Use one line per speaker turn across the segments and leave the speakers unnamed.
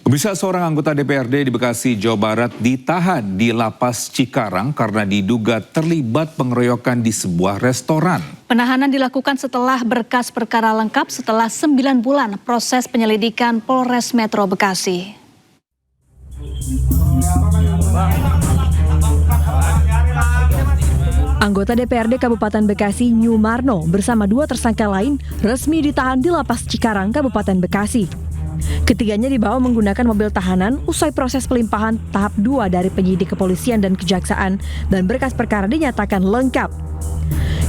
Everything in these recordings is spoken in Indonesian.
Pemirsa, seorang anggota DPRD di Bekasi, Jawa Barat ditahan di Lapas Cikarang karena diduga terlibat pengeroyokan di sebuah restoran.
Penahanan dilakukan setelah berkas perkara lengkap setelah 9 bulan proses penyelidikan Polres Metro Bekasi. Anggota DPRD Kabupaten Bekasi, Nyumarno, bersama 2 tersangka lain resmi ditahan di Lapas Cikarang, Kabupaten Bekasi. Ketiganya dibawa menggunakan mobil tahanan usai proses pelimpahan tahap 2 dari penyidik kepolisian dan kejaksaan dan berkas perkara dinyatakan lengkap.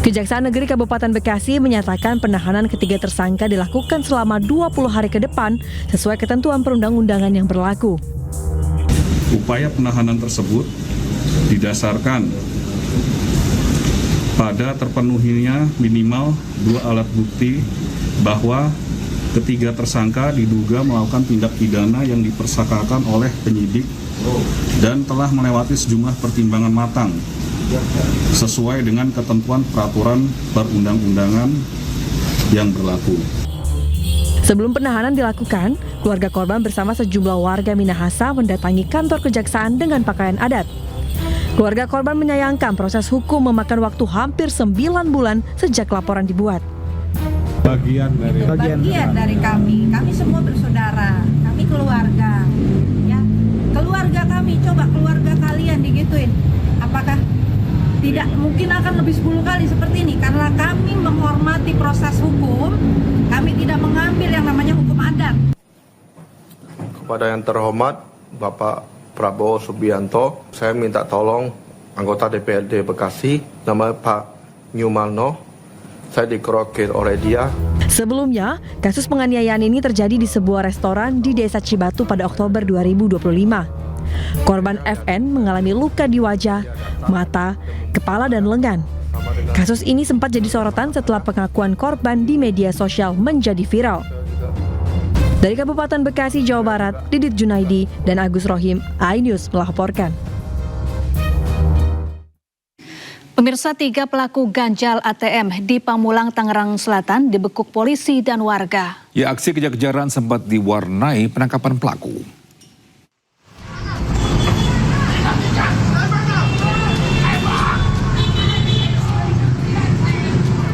Kejaksaan Negeri Kabupaten Bekasi menyatakan penahanan ketiga tersangka dilakukan selama 20 hari ke depan sesuai ketentuan perundang-undangan yang berlaku.
Upaya penahanan tersebut didasarkan pada terpenuhinya minimal 2 alat bukti bahwa ketiga tersangka diduga melakukan tindak pidana yang dipersangkakan oleh penyidik dan telah melewati sejumlah pertimbangan matang sesuai dengan ketentuan peraturan perundang-undangan yang berlaku.
Sebelum penahanan dilakukan, keluarga korban bersama sejumlah warga Minahasa mendatangi kantor kejaksaan dengan pakaian adat. Keluarga korban menyayangkan proses hukum memakan waktu hampir 9 bulan sejak laporan dibuat.
Bagian dari kami semua bersaudara, kami keluarga, ya keluarga kami, coba keluarga kalian digituin, apakah tidak mungkin akan lebih 10 kali seperti ini? Karena kami menghormati proses hukum, kami tidak mengambil yang namanya hukum adat.
Kepada yang terhormat Bapak Prabowo Subianto, saya minta tolong anggota DPRD Bekasi, nama Pak Nyumarno. Saya dikerokin oleh dia.
Sebelumnya, kasus penganiayaan ini terjadi di sebuah restoran di Desa Cibatu pada Oktober 2025. Korban FN mengalami luka di wajah, mata, kepala, dan lengan. Kasus ini sempat jadi sorotan setelah pengakuan korban di media sosial menjadi viral. Dari Kabupaten Bekasi, Jawa Barat, Didit Junaidi dan Agus Rohim, iNews melaporkan. Pemirsa, 3 pelaku ganjal ATM di Pamulang, Tangerang Selatan dibekuk polisi dan warga.
Ya, aksi kejar-kejaran sempat diwarnai penangkapan pelaku.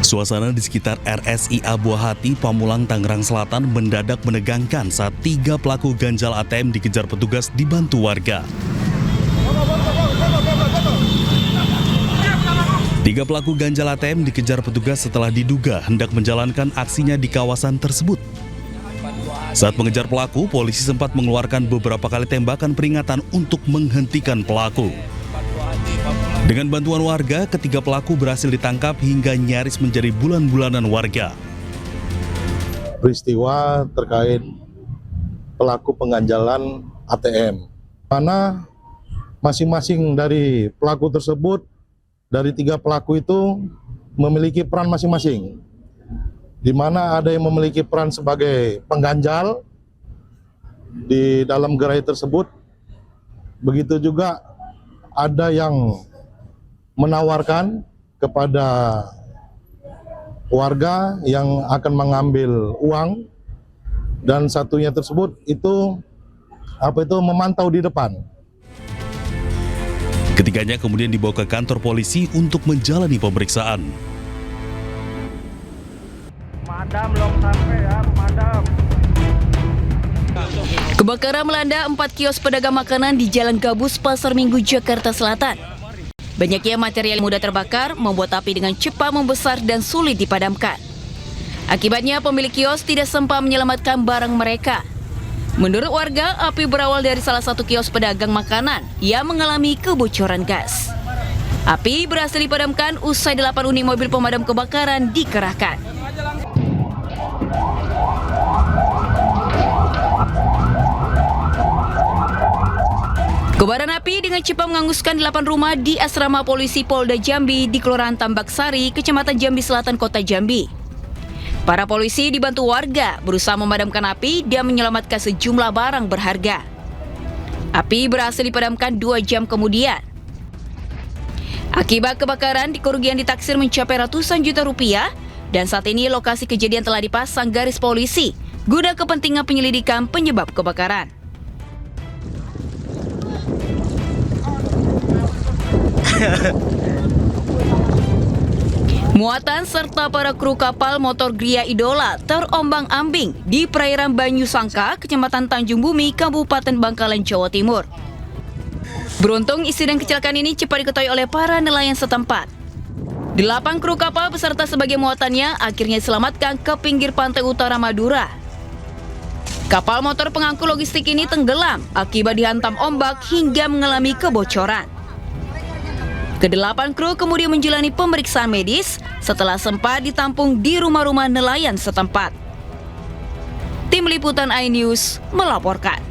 Suasana di sekitar RSIA Buah Hati, Pamulang, Tangerang Selatan mendadak menegangkan saat 3 pelaku ganjal ATM dikejar petugas dibantu warga. 3 pelaku ganjal ATM dikejar petugas setelah diduga hendak menjalankan aksinya di kawasan tersebut. Saat mengejar pelaku, polisi sempat mengeluarkan beberapa kali tembakan peringatan untuk menghentikan pelaku. Dengan bantuan warga, ketiga pelaku berhasil ditangkap hingga nyaris menjadi bulan-bulanan warga.
Peristiwa terkait pelaku pengganjalan ATM, mana masing-masing dari pelaku tersebut, dari 3 pelaku itu memiliki peran masing-masing, di mana ada yang memiliki peran sebagai pengganjal di dalam gerai tersebut. Begitu juga ada yang menawarkan kepada warga yang akan mengambil uang, dan satunya tersebut itu memantau di depan.
Ketiganya kemudian dibawa ke kantor polisi untuk menjalani pemeriksaan.
Kebakaran melanda 4 kios pedagang makanan di Jalan Gabus, Pasar Minggu, Jakarta Selatan. Banyaknya material mudah terbakar membuat api dengan cepat membesar dan sulit dipadamkan. Akibatnya pemilik kios tidak sempat menyelamatkan barang mereka. Menurut warga, api berawal dari salah satu kios pedagang makanan yang mengalami kebocoran gas. Api berhasil dipadamkan usai 8 unit mobil pemadam kebakaran dikerahkan. Kobaran api dengan cepat menghanguskan 8 rumah di asrama polisi Polda Jambi di Kelurahan Tambak Sari, Kecamatan Jambi Selatan, Kota Jambi. Para polisi dibantu warga berusaha memadamkan api dan menyelamatkan sejumlah barang berharga. Api berhasil dipadamkan 2 jam kemudian. Akibat kebakaran, kerugian ditaksir mencapai ratusan juta rupiah dan saat ini lokasi kejadian telah dipasang garis polisi guna kepentingan penyelidikan penyebab kebakaran. Muatan serta para kru kapal motor Gria Idola terombang-ambing di perairan Banyu Sangka, Kecamatan Tanjung Bumi, Kabupaten Bangkalan, Jawa Timur. Beruntung insiden kecelakaan ini cepat diketahui oleh para nelayan setempat. 8 kru kapal beserta sebagai muatannya akhirnya diselamatkan ke pinggir pantai utara Madura. Kapal motor pengangkut logistik ini tenggelam akibat dihantam ombak hingga mengalami kebocoran. Ke-8 kru kemudian menjalani pemeriksaan medis setelah sempat ditampung di rumah-rumah nelayan setempat. Tim Liputan iNews melaporkan.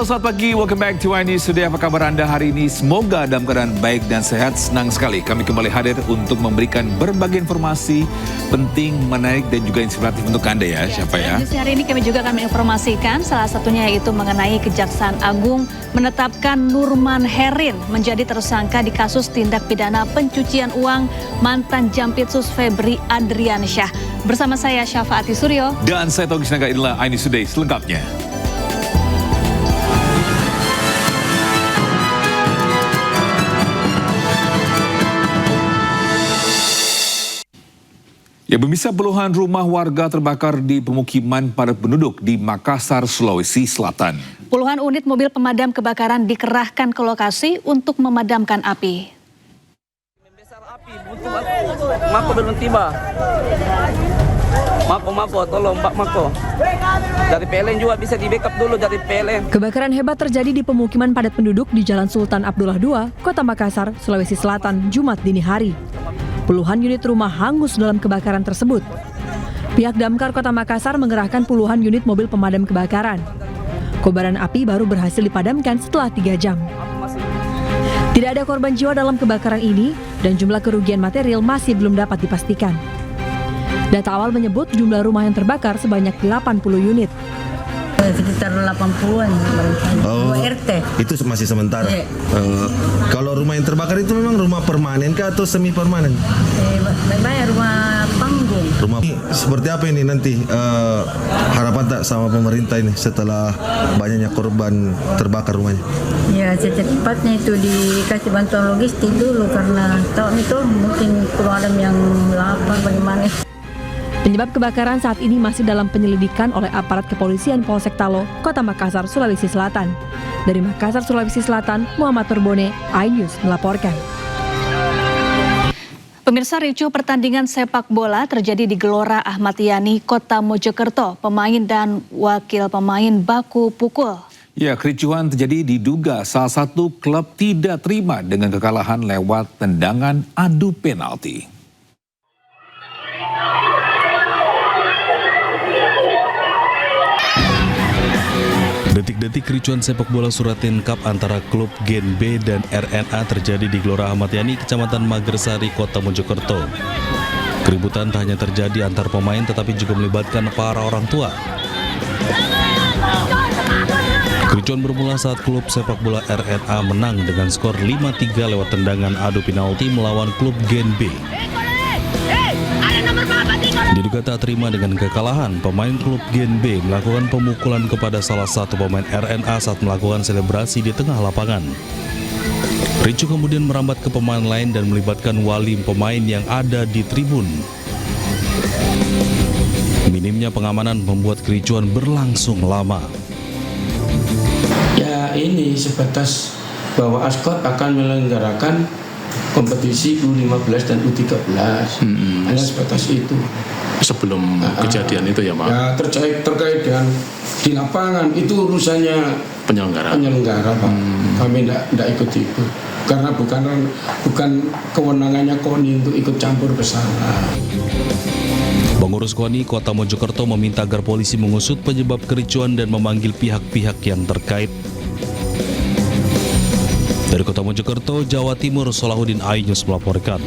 Selamat pagi, welcome back to iNews Today. Apa kabar Anda hari ini? Semoga dalam keadaan baik dan sehat. Senang sekali kami kembali hadir untuk memberikan berbagai informasi penting, menarik dan juga inspiratif untuk Anda ya. Siapa ya?
Hari ini kami juga akan menginformasikan salah satunya yaitu mengenai Kejaksaan Agung menetapkan Nurman Herin menjadi tersangka di kasus tindak pidana pencucian uang mantan Jampitsus Febri Adriansyah. Bersama saya Syafaati Suryo.
Dan saya Togi Sinaga, inilah iNews Today selengkapnya. Ya, pemirsa, puluhan rumah warga terbakar di pemukiman padat penduduk di Makassar, Sulawesi Selatan.
Puluhan unit mobil pemadam kebakaran dikerahkan ke lokasi untuk memadamkan api.
Membesar api, butuh Mako belum tiba. Mako, tolong Pak Mako. Dari PLN juga bisa di backup dulu dari PLN.
Kebakaran hebat terjadi di pemukiman padat penduduk di Jalan Sultan Abdullah II, Kota Makassar, Sulawesi Selatan, Jumat dini hari. Puluhan unit rumah hangus dalam kebakaran tersebut. Pihak Damkar Kota Makassar mengerahkan puluhan unit mobil pemadam kebakaran. Kobaran api baru berhasil dipadamkan setelah 3 jam. Tidak ada korban jiwa dalam kebakaran ini dan jumlah kerugian material masih belum dapat dipastikan. Data awal menyebut jumlah rumah yang terbakar sebanyak 80 unit.
Sekitar 80-an, 2 RT.
Itu masih sementara. Kalau rumah yang terbakar itu memang rumah permanen kah atau semi permanen?
Banyak rumah panggung.
Rumah seperti apa ini nanti harapan tak sama pemerintah ini setelah banyaknya korban terbakar rumahnya?
Ya, secepatnya itu dikasih bantuan logistik dulu karena tahun itu mungkin keluarga yang lapar bagaimana.
Penyebab kebakaran saat ini masih dalam penyelidikan oleh aparat kepolisian Polsek Talo, Kota Makassar, Sulawesi Selatan. Dari Makassar, Sulawesi Selatan, Muhammad Turbone, iNews melaporkan.
Pemirsa, ricuh pertandingan sepak bola terjadi di Gelora Ahmad Yani, Kota Mojokerto. Pemain dan wakil pemain baku pukul.
Ya, kericuhan terjadi diduga salah satu klub tidak terima dengan kekalahan lewat tendangan adu penalti.
Detik-detik kericuhan sepak bola Suratin Cup antara klub Gen B dan RNA terjadi di Gelora Ahmad Yani, Kecamatan Magersari, Kota Mojokerto. Keributan tak hanya terjadi antar pemain tetapi juga melibatkan para orang tua. Kericuhan bermula saat klub sepak bola RNA menang dengan skor 5-3 lewat tendangan adu penalti melawan klub Gen B. Diduga tak terima dengan kekalahan, pemain klub Gen B melakukan pemukulan kepada salah satu pemain RNA saat melakukan selebrasi di tengah lapangan. Ricuh kemudian merambat ke pemain lain dan melibatkan wali pemain yang ada di tribun. Minimnya pengamanan membuat kericuhan berlangsung lama.
Ya, ini sebatas bahwa ASKOT akan menyelenggarakan kompetisi U15 dan U13. Hanya sebatas itu.
Sebelum kejadian itu ya Pak?
Ya, terkait dengan di lapangan itu urusannya penyelenggara Pak. Kami tidak ikut-ikut karena bukan kewenangannya KONI untuk ikut campur ke sana.
Pengurus KONI Kota Mojokerto meminta agar polisi mengusut penyebab kericuhan dan memanggil pihak-pihak yang terkait. Dari Kota Mojokerto, Jawa Timur, Salahuddin, iNews melaporkan.